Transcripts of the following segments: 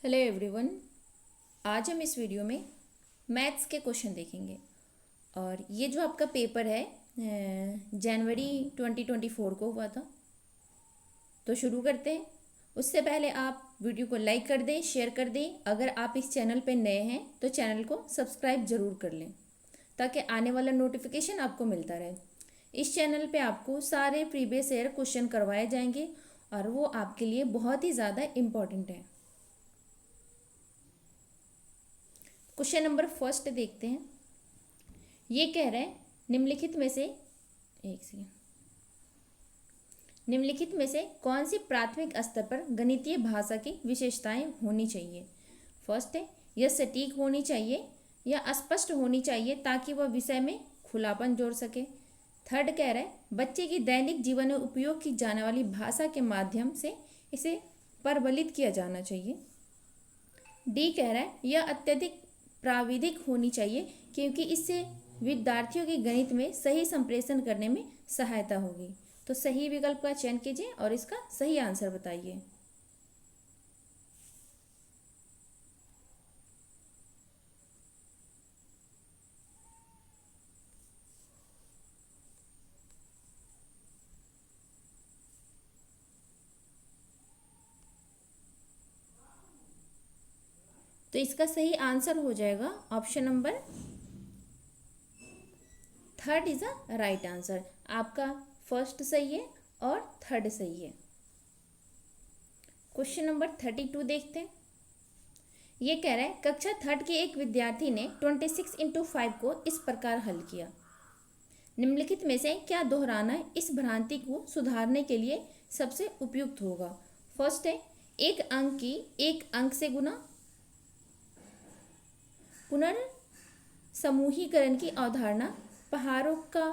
Hello everyone. आज हम इस वीडियो में मैथ्स के क्वेश्चन देखेंगे और ये जो आपका पेपर है जनवरी 2024 को हुआ था। तो शुरू करते हैं। उससे पहले आप वीडियो को लाइक कर दें, शेयर कर दें। अगर आप इस चैनल पर नए हैं तो चैनल को सब्सक्राइब ज़रूर कर लें ताकि आने वाला नोटिफिकेशन आपको मिलता रहे। इस चैनल पे आपको सारे प्रीवियस ईयर क्वेश्चन करवाए जाएंगे और वो आपके लिए बहुत ही ज़्यादा इम्पॉर्टेंट है। क्वेश्चन नंबर फर्स्ट देखते हैं। ये कह रहे हैं निम्नलिखित में से कौन सी प्राथमिक स्तर पर गणितीय भाषा की विशेषताएं होनी चाहिए। फर्स्ट है यह सटीक होनी चाहिए या अस्पष्ट होनी चाहिए ताकि वह विषय में खुलापन जोड़ सके। थर्ड कह रहे हैं बच्चे की दैनिक जीवन में उपयोग की जाने वाली भाषा के माध्यम से इसे प्रबलित किया जाना चाहिए। डी कह रहा है यह अत्यधिक प्राविधिक होनी चाहिए क्योंकि इससे विद्यार्थियों की गणित में सही संप्रेषण करने में सहायता होगी। तो सही विकल्प का चयन कीजिए और इसका सही आंसर बताइए। तो इसका सही आंसर हो जाएगा option number third is a right answer. आपका फर्स्ट सही है और थर्ड सही है। क्वेश्चन नंबर 32 देखते हैं। ये कह रहा है कक्षा थर्ड के एक विद्यार्थी ने 26x5 को इस प्रकार हल किया। निम्नलिखित में से क्या दोहराना इस भ्रांति को सुधारने के लिए सबसे उपयुक्त होगा। फर्स्ट है एक अंक की एक अंक से गुना, पुनर्समूहीकरण की अवधारणा, पहाड़ों का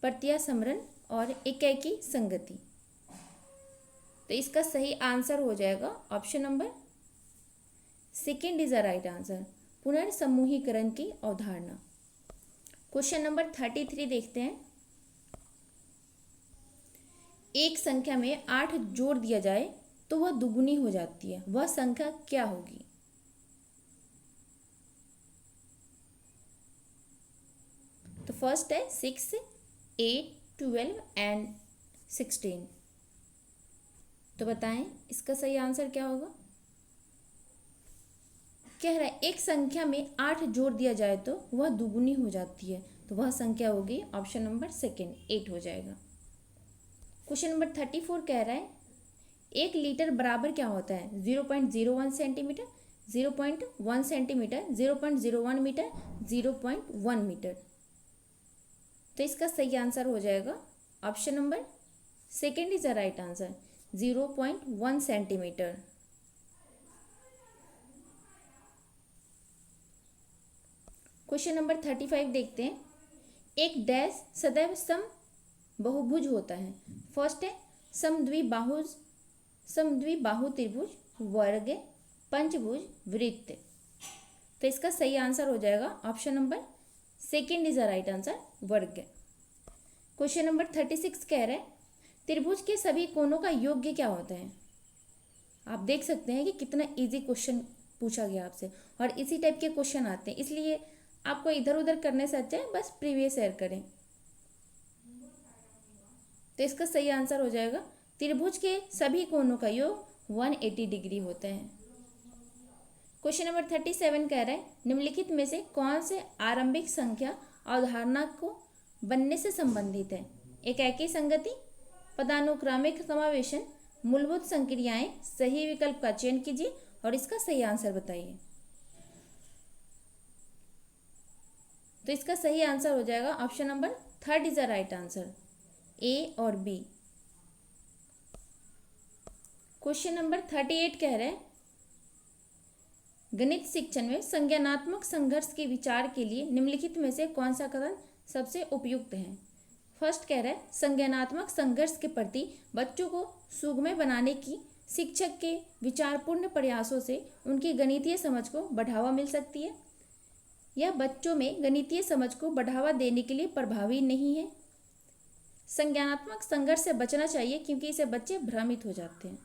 प्रत्यास्मरण और एकाकी संगति। तो इसका सही आंसर हो जाएगा option number second is the right answer, पुनर्समूहीकरण की अवधारणा। क्वेश्चन नंबर 33 देखते हैं। एक संख्या में 8 जोड़ दिया जाए तो वह दुगुनी हो जाती है, वह संख्या क्या होगी। तो फर्स्ट है 6, 8, 12 एंड 16। तो बताएं इसका सही आंसर क्या होगा। कह रहा है एक संख्या में 8 जोड़ दिया जाए तो वह दुगुनी हो जाती है, तो वह संख्या होगी ऑप्शन नंबर सेकेंड 8 हो जाएगा। क्वेश्चन नंबर 34 कह रहा है 1 लीटर बराबर क्या होता है। 0.01 सेंटीमीटर, 0.1 सेंटीमीटर, 0.01 मीटर, 0.1 मीटर। तो इसका सही आंसर हो जाएगा option number second is the right answer, 0.1 centimetre. Question number 35 देखते हैं। एक डैश सदैव सम बहुभुज होता है। फर्स्ट है समद्विबाहु त्रिभुज, वर्ग, पंचभुज, वृत्त। तो इसका सही आंसर हो जाएगा option number second is the right answer, वर्ग। क्वेश्चन नंबर 36 कह रहे हैं त्रिभुज के सभी कोणों का योग्य क्या होता है। आप देख सकते हैं कि कितना इजी क्वेश्चन पूछा गया आपसे और इसी टाइप के क्वेश्चन आते हैं, इसलिए आपको इधर उधर करने से अच्छा है बस प्रीवियस ईयर करें। तो इसका सही आंसर हो जाएगा त्रिभुज के सभी कोणों का योग 180 डिग्री होता है। क्वेश्चन नंबर 37 कह रहा है निम्नलिखित में से कौन से आरंभिक संख्या अवधारणा को बनने से संबंधित है। एकाकी संगति, पदानुक्रमिक समावेशन, मूलभूत संक्रियाएं। सही विकल्प का चयन कीजिए और इसका सही आंसर बताइए। तो इसका सही आंसर हो जाएगा option number third is the right answer, A और बी। क्वेश्चन नंबर 38 कह रहे हैं गणित शिक्षण में संज्ञानात्मक संघर्ष के विचार के लिए निम्नलिखित में से कौन सा कथन सबसे उपयुक्त है। फर्स्ट कह रहा है संज्ञानात्मक संघर्ष के प्रति बच्चों को सुगमय बनाने की शिक्षक के विचारपूर्ण प्रयासों से उनकी गणितीय समझ को बढ़ावा मिल सकती है। यह बच्चों में गणितीय समझ को बढ़ावा देने के लिए प्रभावी नहीं है। संज्ञानात्मक संघर्ष से बचना चाहिए क्योंकि इससे बच्चे भ्रमित हो जाते हैं।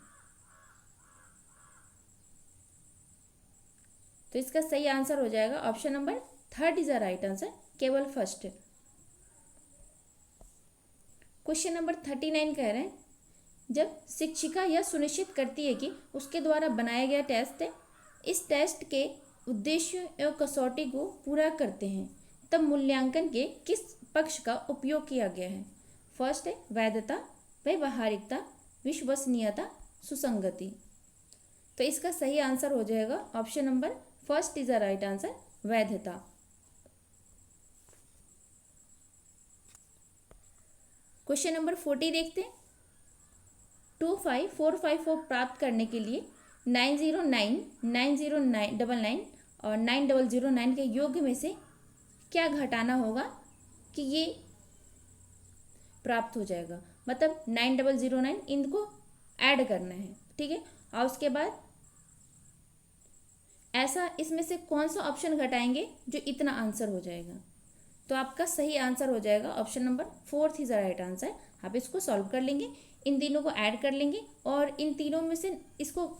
तो इसका सही आंसर हो जाएगा option number third is the right answer, केवल फर्स्ट। क्वेश्चन नंबर 39 कह रहे हैं, जब शिक्षिका यह सुनिश्चित करती है कि उसके द्वारा बनाया गया टेस्ट इस टेस्ट के उद्देश्यों एवं कसौटी को पूरा करते हैं, तब मूल्यांकन के किस पक्ष का उपयोग किया गया है? फर्स्ट है वैधता, व्यवहारिकता, विश्वसनीयता, सुसंगति। तो इसका सही आंसर हो जाएगा option number first is the right answer, वैधता। क्वेश्चन नंबर 40 देखते हैं। 25454 प्राप्त करने के लिए 909, 90999 और 9009 के योग में से क्या घटाना होगा कि ये प्राप्त हो जाएगा? मतलब 9009 इनको ऐड करना है, ठीक है। और उसके बाद ऐसा इसमें से कौन सा ऑप्शन घटाएंगे जो इतना आंसर हो जाएगा? तो आपका सही आंसर हो जाएगा option number fourth is the right answer. आप इसको सॉल्व कर लेंगे, इन तीनों को ऐड कर लेंगे और इन तीनों में से इसको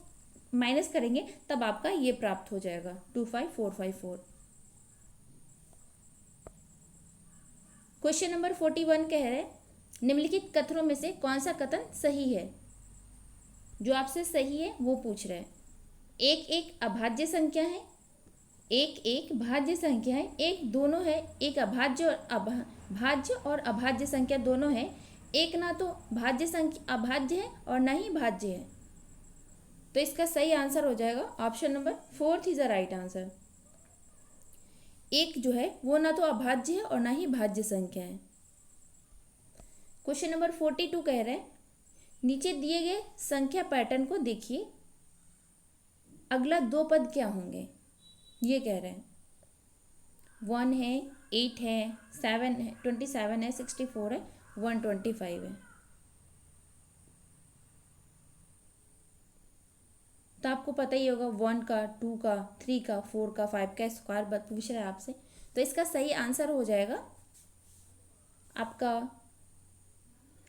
माइनस करेंगे, तब आपका ये प्राप्त हो जाएगा 25454। क्वेश्चन नंबर 41 कह रहे हैं, निम्नलिखित कथनों में से कौन सा कथन सही है? जो आपसे सही है वो पूछ रहे हैं। एक एक अभाज्य संख्या है, एक एक भाज्य संख्या है, एक दोनों है, एक भाज्य और अभाज्य संख्या दोनों है, एक ना तो भाज्य संख्या अभाज्य है और ना ही भाज्य है। तो इसका सही आंसर हो जाएगा option number fourth is the right answer. एक जो है वो ना तो अभाज्य है और ना ही भाज्य संख्या है। क्वेश्चन नंबर 42 कह रहे हैं, नीचे दिए गए संख्या पैटर्न को देखिए, अगला दो पद क्या होंगे? ये कह रहे हैं 1 है, 8 है, 7 है, 27 है, 64 है, 125 है। तो आपको पता ही होगा 1 का, 2 का, 3 का, 4 का, 5 का स्क्वायर पूछ रहा है आपसे। तो इसका सही आंसर हो जाएगा आपका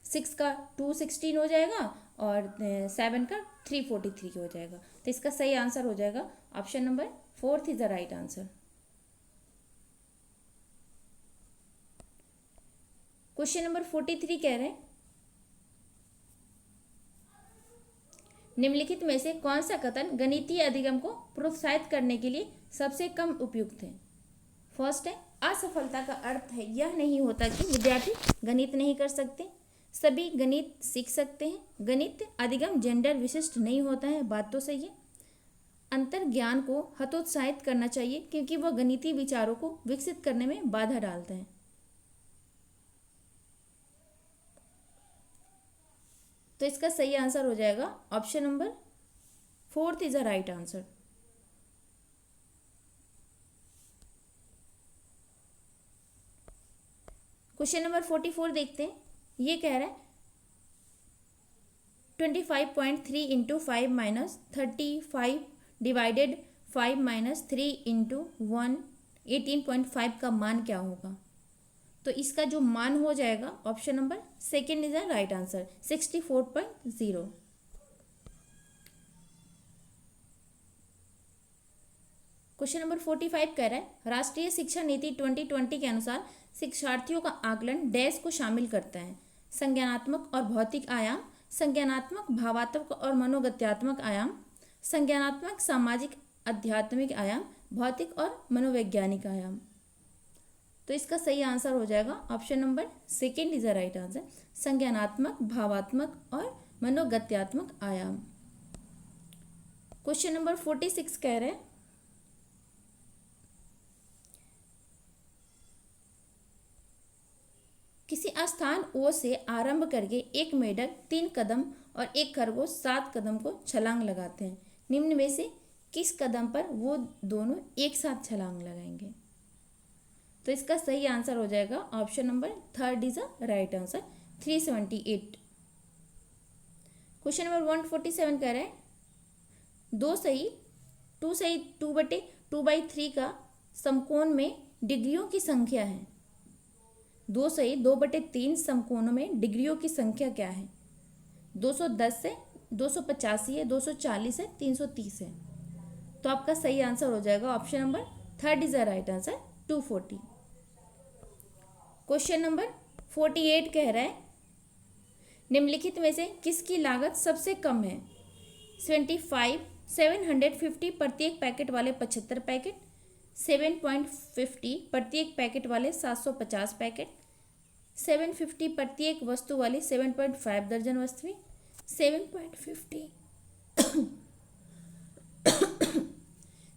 6 का 216 हो जाएगा और 7 का 343 हो जाएगा। तो इसका सही आंसर हो जाएगा option number fourth is the right answer. Question number 43 कह रहे हैं, निम्नलिखित में से कौन सा कथन गणितीय अधिगम को प्रोत्साहित करने के लिए सबसे कम उपयुक्त है? फर्स्ट है, असफलता का अर्थ है यह नहीं होता कि विद्यार्थी गणित नहीं कर सकते, सभी गणित सीख सकते हैं। गणित अधिगम जेंडर विशिष्ट नहीं होता है, बात तो सही है। अंतर ज्ञान को हतोत्साहित करना चाहिए क्योंकि वह गणितीय विचारों को विकसित करने में बाधा डालता है। तो इसका सही आंसर हो जाएगा option number fourth is the right answer. Question number 44 देखते हैं। ये कह रहा है 25.3 into 5 minus 35 divided 5 minus 3 into 1 18.5 का मान क्या होगा? तो इसका जो मान हो जाएगा option number second is the right answer, 64.0। Question number 45 कह रहा है, राष्ट्रीय शिक्षा नीति 2020 के अनुसार शिक्षार्थियों का आकलन डैश को शामिल करता है? संज्ञानात्मक और भौतिक आयाम, संज्ञानात्मक भावात्मक और मनोगत्यात्मक आयाम, संज्ञानात्मक सामाजिक आध्यात्मिक आयाम, भौतिक और मनोवैज्ञानिक आयाम। तो इसका सही आंसर हो जाएगा option number second is the right answer, संज्ञानात्मक, भावात्मक और मनोगत्यात्मक आयाम। क्वेश्चन नंबर 46 कह रहे हैं, किसी स्थान O से आरंभ करके एक मेढक 3 कदम और एक खरगोश 7 कदम को छलांग लगाते हैं। निम्न में से किस कदम पर वो दोनों एक साथ छलांग लगाएंगे? तो इसका सही आंसर हो जाएगा option number third is the right answer, 378। Question number 147 कह रहे हैं, 2/2/3 का समकोण में डिग्रियों की संख्या है। 2/3 समकोणों में डिग्रियों की संख्या क्या है? 210 है, 285 है, 240 है, 330 है। तो आपका सही आंसर हो जाएगा option number third is the right answer 240। Question number 48 कह रहा है निम्नलिखित में से किसकी लागत सबसे कम है? 25 750 प्रत्येक पैकेट वाले 75 पैकेट, 7.50 प्रत्येक पैकेट वाले 750 पैकेट, 750 प्रत्येक वस्तु वाली 7.5 दर्जन वस्तुएं, 7.50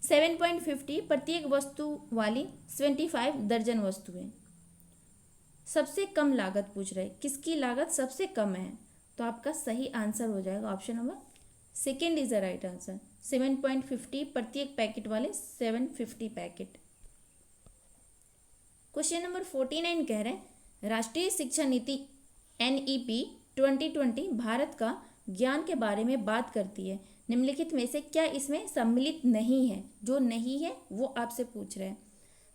7.50 प्रत्येक वस्तु वाली 75 दर्जन वस्तुएं। सबसे कम लागत पूछ रहे, किसकी लागत सबसे कम है? तो आपका सही आंसर हो जाएगा option number second is the right answer, 7.50 प्रत्येक पैकेट वाले 750 पैकेट। क्वेश्चन नंबर 49 कह रहे हैं राष्ट्रीय शिक्षा नीति NEP 2020 भारत का ज्ञान के बारे में बात करती है, निम्नलिखित में से क्या इसमें सम्मिलित नहीं है? जो नहीं है वो आपसे पूछ रहे हैं।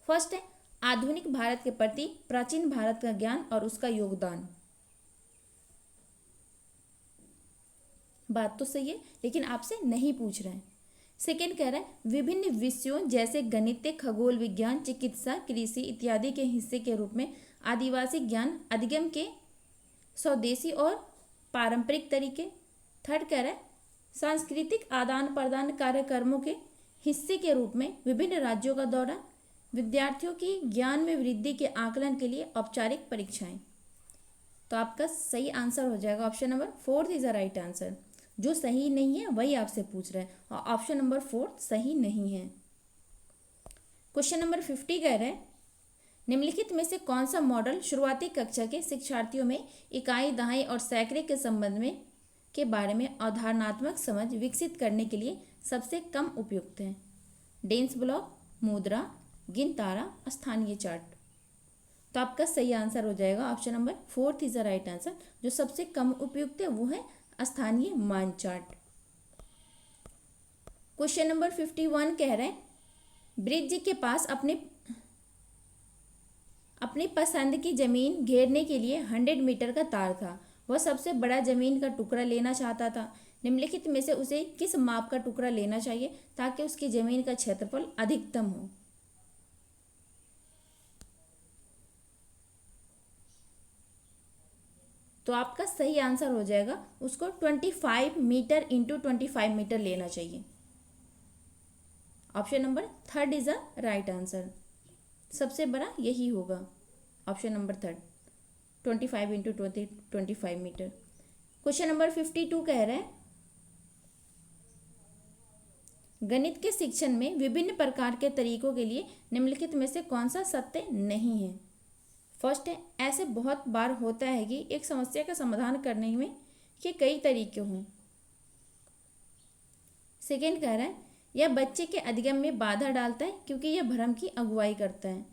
फर्स्ट है आधुनिक भारत के प्रति प्राचीन भारत का ज्ञान और उसका योगदान। बात तो सही है लेकिन आपसे नहीं पूछ रहे हैं। सेकेंड कह रहा है विभिन्न विषयों जैसे गणित, खगोल विज्ञान, चिकित्सा, कृषि इत्यादि के हिस्से के रूप में आदिवासी ज्ञान अधिगम के स्वदेशी और पारंपरिक तरीके। थर्ड कह रहा है सांस्कृतिक आदान प्रदान कार्यक्रमों के हिस्से के रूप में विभिन्न राज्यों का दौरा, विद्यार्थियों की ज्ञान में वृद्धि के आकलन के लिए औपचारिक परीक्षाएं। तो आपका सही आंसर हो जाएगा option number fourth is the right answer. जो सही नहीं है वही आपसे पूछ रहे हैं और ऑप्शन नंबर फोर्थ सही नहीं है। क्वेश्चन नंबर 50 कह रहे हैं निम्नलिखित में से कौन सा मॉडल शुरुआती कक्षा के शिक्षार्थियों में इकाई, दहाई और सैकड़े के संबंध में के बारे में अवधारणात्मक समझ विकसित करने के लिए सबसे कम उपयुक्त है? डेंस ब्लॉक, मुद्रा, गिनतारा, स्थानीय चार्ट। तो आपका सही आंसर हो जाएगा option number fourth is the right answer. जो सबसे कम उपयुक्त है वो है स्थानीय मान चार्ट। क्वेश्चन नंबर 51 कह रहे हैं ब्रिज के पास अपनी पसंद की जमीन घेरने के लिए 100 मीटर का तार था। वह सबसे बड़ा जमीन का टुकड़ा लेना चाहता था, निम्नलिखित में से उसे किस माप का टुकड़ा लेना चाहिए ताकि उसकी जमीन का क्षेत्रफल अधिकतम हो? तो आपका सही आंसर हो जाएगा उसको 25 मीटर इंटू 25 मीटर लेना चाहिए। Option number third is the right answer. सबसे बड़ा यही होगा option number third, 25 into 25 metre. Question number 52 कह रहे हैं गणित के शिक्षण में विभिन्न प्रकार के तरीकों के लिए निम्नलिखित में से कौन सा सत्य नहीं है? फर्स्ट है ऐसे बहुत बार होता है कि एक समस्या का समाधान करने में के कई तरीके हों। सेकेंड कह रहा है यह बच्चे के अधिगम में बाधा डालता है क्योंकि यह भ्रम की अगुवाई करता है।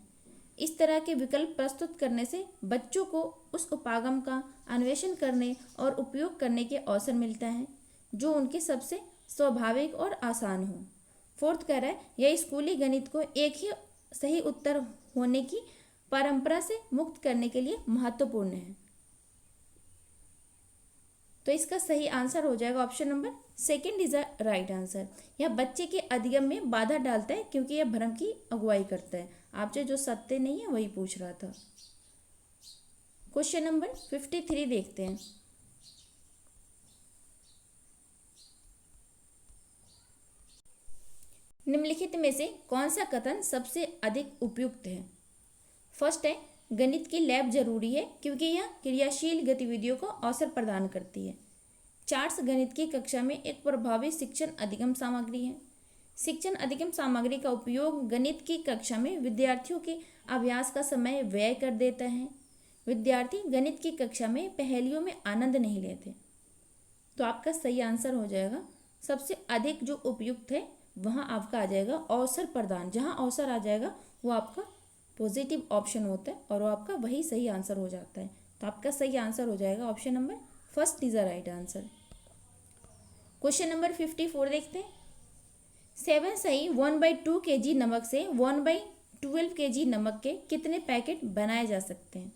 इस तरह के विकल्प प्रस्तुत करने से बच्चों को उस उपागम का अन्वेषण करने और उपयोग करने के अवसर मिलता है जो उनके सबसे स्वाभाविक और आसान हो। फोर्थ कह रहा है यह स्कूली गणित को एक ही सही उत्तर होने की परंपरा से मुक्त करने के लिए महत्वपूर्ण है। तो इसका सही आंसर हो जाएगा option number second is the right answer. यह बच्चे के अधिगम में बाधा डालता है क्योंकि यह भ्रम की अगुवाई करता है। आपसे जो सत्य नहीं है वही पूछ रहा था। क्वेश्चन नंबर 53 देखते हैं। निम्नलिखित में से कौन सा कथन सबसे अधिक उपयुक्त है? फर्स्ट है गणित की लैब जरूरी है क्योंकि यह क्रियाशील गतिविधियों को अवसर प्रदान करती है। चार्ट्स गणित की कक्षा में एक प्रभावी शिक्षण अधिगम सामग्री है। शिक्षण अधिगम सामग्री का उपयोग गणित की कक्षा में विद्यार्थियों के अभ्यास का समय व्यय कर देता है। विद्यार्थी गणित की कक्षा में पहेलियों में आनंद नहीं लेते। तो आपका सही आंसर हो जाएगा सबसे अधिक जो उपयुक्त है वहाँ आपका आ जाएगा अवसर प्रदान। जहाँ अवसर आ जाएगा वो आपका पॉजिटिव ऑप्शन होता है और वो आपका वही सही आंसर हो जाता है। तो आपका सही आंसर हो जाएगा option number first is the right answer. Question number 54 देखते हैं। 7 सही 1/2 kg नमक से 1/12 kg नमक के कितने पैकेट बनाए जा सकते हैं?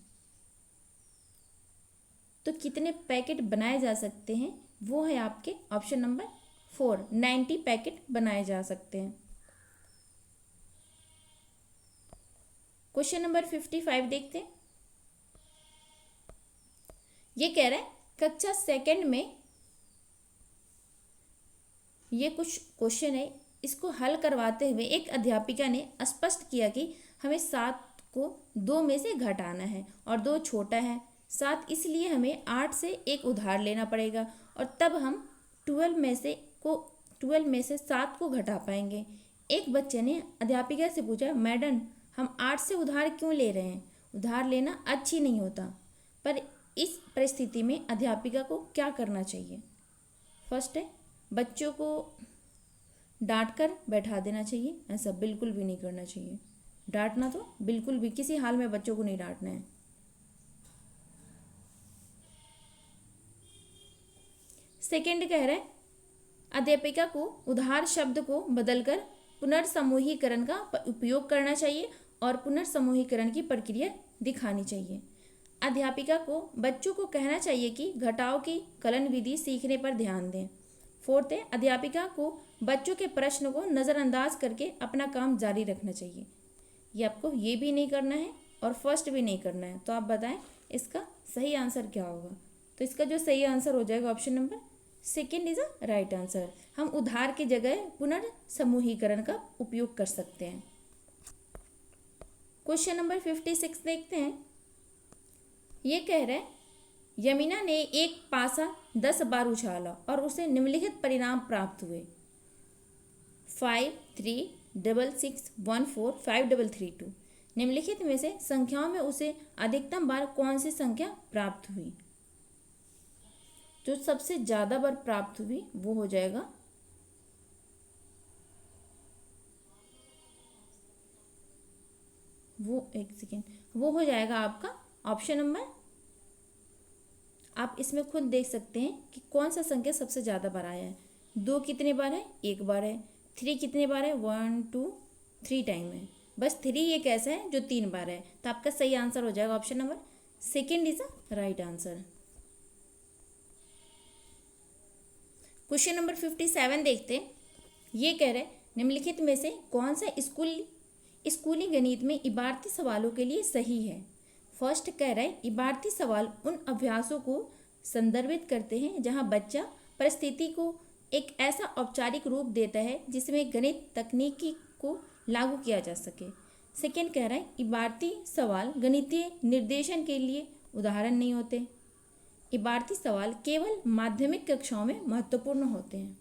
तो कितने पैकेट बनाए जा सकते हैं वो है आपके ऑप्शन नंबर 4 90 पैकेट बनाए जा सकते हैं। क्वेश्चन नंबर 55 देखते हैं। ये कह रहा है कक्षा सेकंड में ये कुछ क्वेश्चन है, इसको हल करवाते हुए एक अध्यापिका ने स्पष्ट किया कि हमें 7 को 2 में से घटाना है और 2 छोटा है 7, इसलिए हमें 8 से एक उधार लेना पड़ेगा और तब हम 12 में से 7 को घटा पाएंगे। एक बच्चे ने अध्यापिका से पूछा, मैडम हम 8 से उधार क्यों ले रहे हैं? उधार लेना अच्छी नहीं होता, पर इस परिस्थिति में अध्यापिका को क्या करना चाहिए? फर्स्ट है, बच्चों को डांट कर बैठा देना चाहिए, ऐसा बिल्कुल भी नहीं करना चाहिए। डांटना तो बिल्कुल भी किसी हाल में बच्चों को नहीं डांटना है। सेकंड कह रहा है अध्यापिका को उधार शब्द को बदलकर पुनर्समूहीकरण का उपयोग करना चाहिए और पुनर्समूहीकरण की प्रक्रिया दिखानी चाहिए। अध्यापिका को बच्चों को कहना चाहिए कि घटाव की कलन विधि सीखने पर ध्यान दें। फोर्थ है, अध्यापिका को बच्चों के प्रश्न को नज़रअंदाज करके अपना काम जारी रखना चाहिए। ये आपको ये भी नहीं करना है और फर्स्ट भी नहीं करना है। तो आप बताएं इसका सही आंसर क्या होगा? तो इसका जो सही आंसर हो जाएगा option number second is a right answer. हम उधार की जगह पुनर्समूहीकरण का उपयोग कर सकते हैं। क्वेश्चन नंबर 56 देखते हैं। ये कह रहे हैं यमुना ने एक पासा 10 बार उछाला और उसे निम्नलिखित परिणाम प्राप्त हुए 5 3 6 6 1 4 5 3 3 2। निम्नलिखित में से संख्याओं में उसे अधिकतम बार कौन सी संख्या प्राप्त हुई? जो सबसे ज़्यादा बार प्राप्त हुई वो हो जाएगा वो हो जाएगा आपका ऑप्शन नंबर, आप इसमें खुद देख सकते हैं कि कौन सा संख्या सबसे ज़्यादा बार आया है। 2 कितने बार है? 1 बार है। 3 कितने बार है? 1 2 3 टाइम है। बस 3 एक ऐसा है जो 3 बार है। तो आपका सही आंसर हो जाएगा option number second is a right answer. Question number 57 देखते हैं। ये कह रहे निम्नलिखित में से कौन सा स्कूली गणित में इबारती सवालों के लिए सही है? फर्स्ट कह रहा है इबारती सवाल उन अभ्यासों को संदर्भित करते हैं जहां बच्चा परिस्थिति को एक ऐसा औपचारिक रूप देता है जिसमें गणित तकनीकी को लागू किया जा सके। सेकेंड कह रहा है इबारती सवाल गणितीय निर्देशन के लिए उदाहरण नहीं होते। इबारती सवाल केवल माध्यमिक कक्षाओं में महत्वपूर्ण होते हैं।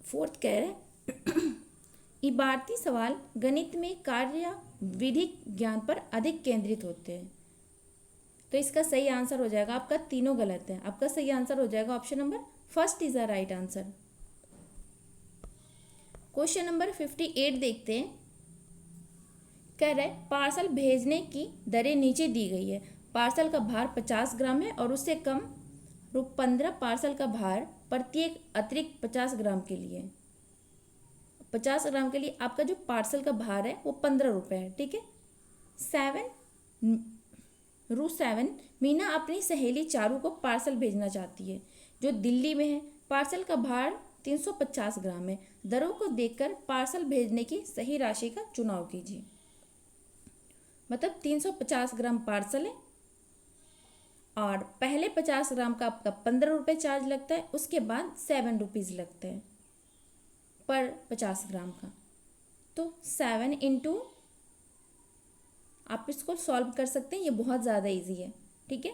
फोर्थ कह रहे हैं इबारती सवाल गणित में कार्य या विधिक ज्ञान पर अधिक केंद्रित होते हैं। तो इसका सही आंसर हो जाएगा, आपका तीनों गलत है। आपका सही आंसर हो जाएगा option number first is the right answer. Question number 58 देखते हैं। कह रहे पार्सल भेजने की दरें नीचे दी गई है। पार्सल का भार 50 ग्राम है और उससे कम ₹15 पार्सल का भार प्रत्येक अतिरिक्त 50 ग्राम के लिए। 50 ग्राम के लिए आपका जो पार्सल का भार है वो 15 रुपये है, ठीक है। 7 मीना अपनी सहेली चारू को पार्सल भेजना चाहती है जो दिल्ली में है। पार्सल का भार 350 ग्राम है। दरों को देखकर पार्सल भेजने की सही राशि का चुनाव कीजिए। मतलब 350 ग्राम पार्सल है और पहले 50 ग्राम का आपका 15 रुपये चार्ज लगता है, उसके बाद 7 रुपीज़ लगते हैं पर 50 ग्राम का। तो 7 इंटू आप इसको सॉल्व कर सकते हैं, ये बहुत ज़्यादा इजी है, ठीक है।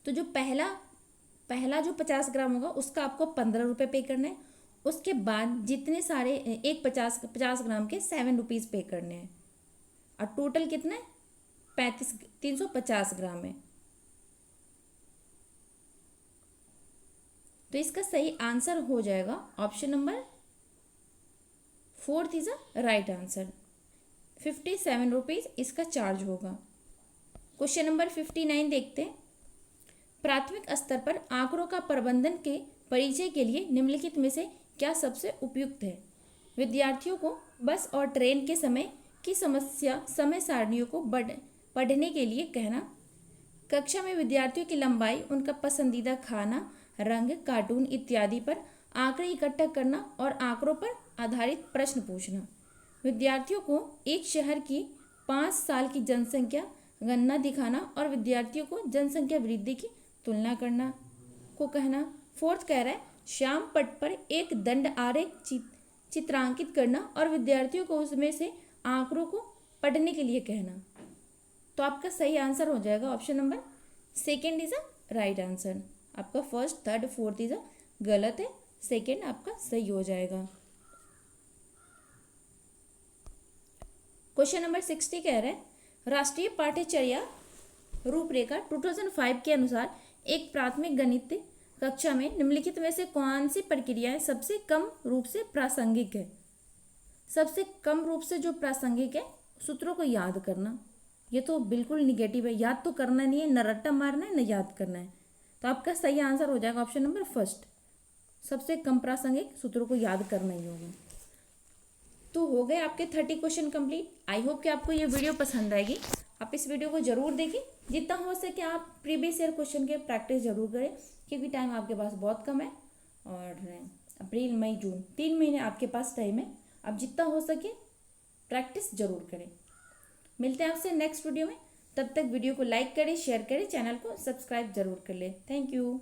तो जो पहला जो 50 ग्राम होगा उसका आपको 15 रुपये पे करना है। उसके बाद जितने सारे एक 50 ग्राम के 7 रुपीज़ पे करने हैं और टोटल कितना है 350 ग्राम है। तो इसका सही आंसर हो जाएगा option number 4 is a right answer. 57 rupees इसका चार्ज होगा। क्वेश्चन नंबर 59 देखते हैं। प्राथमिक स्तर पर आंकड़ों का प्रबंधन के परिचय के लिए निम्नलिखित में से क्या सबसे उपयुक्त है? विद्यार्थियों को बस और ट्रेन के समय की समय सारणियों को पढ़ने के लिए कहना, कक्षा में विद्यार्थियों की लंबाई, उनका पसंदीदा खाना, रंग, कार्टून इत्यादि पर आंकड़े इकट्ठा करना और आंकड़ों पर आधारित प्रश्न पूछना। विद्यार्थियों को एक शहर की 5 साल की जनसंख्या गणना दिखाना और विद्यार्थियों को जनसंख्या वृद्धि की तुलना करना को कहना। फोर्थ कह रहा है श्याम पट पर एक दंड आरेख चित्रांकित करना और विद्यार्थियों को उसमें से आंकड़ों को पढ़ने के लिए कहना। तो आपका सही आंसर हो जाएगा option number second is a right answer. आपका first, third, fourth is a गलत है, सेकेंड आपका सही हो जाएगा। क्वेश्चन नंबर 60 कह रहे हैं राष्ट्रीय पाठ्यचर्या रूपरेखा 2005 के अनुसार एक प्राथमिक गणित कक्षा में निम्नलिखित में से कौन सी प्रक्रियाएं सबसे कम रूप से प्रासंगिक है। सबसे कम रूप से जो प्रासंगिक है, सूत्रों को याद करना। ये तो बिल्कुल निगेटिव है, याद तो करना नहीं है, न रट्टा मारना है न याद करना है। तो आपका सही आंसर हो जाएगा ऑप्शन नंबर फर्स्ट, सबसे कम प्रासंगिक, सूत्रों को याद करना ही होगा। तो हो गए आपके 30 क्वेश्चन कंप्लीट। आई होप कि आपको ये वीडियो पसंद आएगी। आप इस वीडियो को जरूर देखें, जितना हो सके आप प्रीवियस ईयर क्वेश्चन के प्रैक्टिस जरूर करें, क्योंकि टाइम आपके पास बहुत कम है और अप्रैल, मई, जून 3 महीने आपके पास टाइम है। आप जितना हो सके प्रैक्टिस जरूर करें। मिलते हैं आपसे नेक्स्ट वीडियो में, तब तक वीडियो को लाइक करें, शेयर करें, चैनल को सब्सक्राइब जरूर कर लें। Thank you.